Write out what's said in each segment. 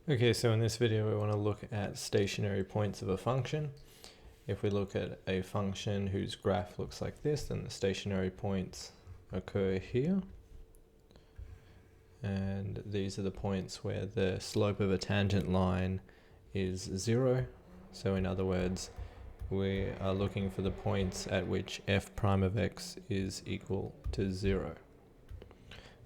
Okay, so in this video we want to look at stationary points of a function. If we look at a function whose graph looks like this, then the stationary points occur here. And these are the points where the slope of a tangent line is 0. So in other words, we are looking for the points at which f prime of x is equal to 0.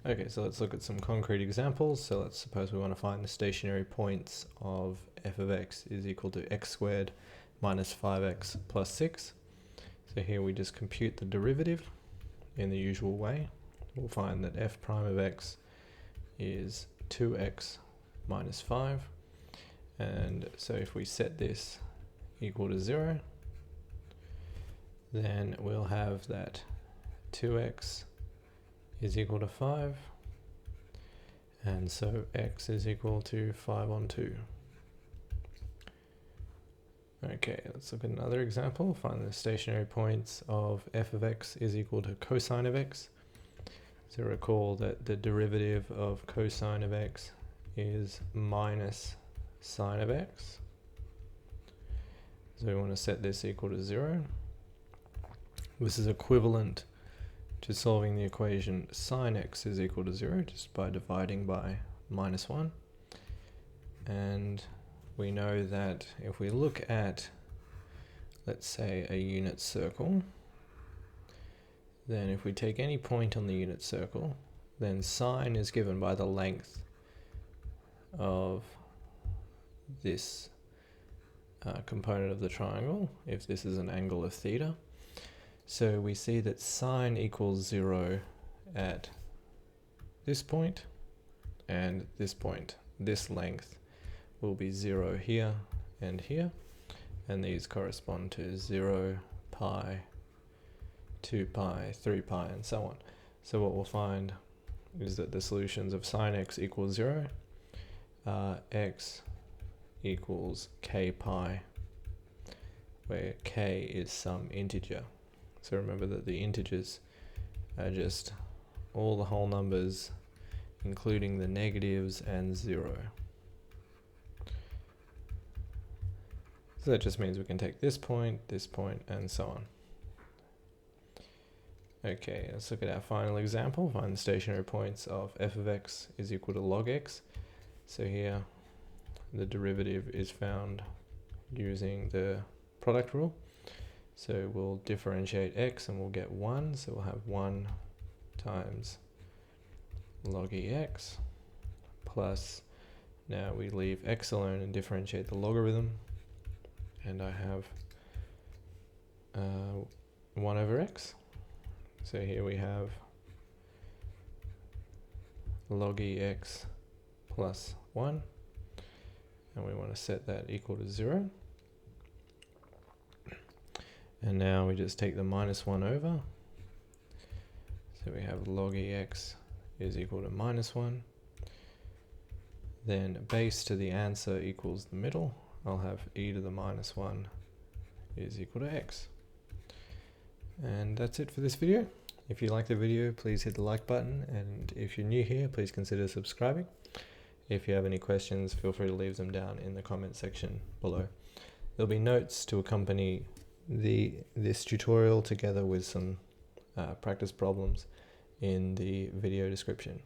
Okay, so let's look at some concrete examples. So let's suppose we want to find the stationary points of f of x is equal to x squared minus 5x plus 6. So here we just compute the derivative in the usual way. We'll find that f prime of x is 2x minus 5. And so if we set this equal to 0, then we'll have that 2x is equal to 5, and so x is equal to 5 on 2. Okay, let's look at another example. Find the stationary points of f of x is equal to cosine of x. So recall that the derivative of cosine of x is minus sine of x. So we want to set this equal to 0. This is equivalent to solving the equation sine x is equal to 0 just by dividing by minus 1. And we know that if we look at, let's say, a unit circle, then if we take any point on the unit circle, then sine is given by the length of this component of the triangle, if this is an angle of theta. So we see that sine equals 0 at this point and this point. This length will be 0 here and here, and these correspond to 0, pi, 2 pi, 3 pi, and so on. So what we'll find is that the solutions of sine x equals 0, x equals k pi, where k is some integer. So remember that the integers are just all the whole numbers, including the negatives and 0. So that just means we can take this point, and so on. Okay, let's look at our final example. Find the stationary points of f of x is equal to log x. So here the derivative is found using the product rule. So we'll differentiate x and we'll get 1. So we'll have 1 times log ex plus, now we leave x alone and differentiate the logarithm. And I have 1 over x. So here we have log ex plus 1. And we want to set that equal to 0. And now we just take the minus 1 over. So we have log ex is equal to minus 1. Then base to the answer equals the middle. I'll have e to the minus 1 is equal to x. And that's it for this video. If you like the video, please hit the like button. And if you're new here, please consider subscribing. If you have any questions, feel free to leave them down in the comment section below. There'll be notes to accompany this tutorial together with some practice problems in the video description.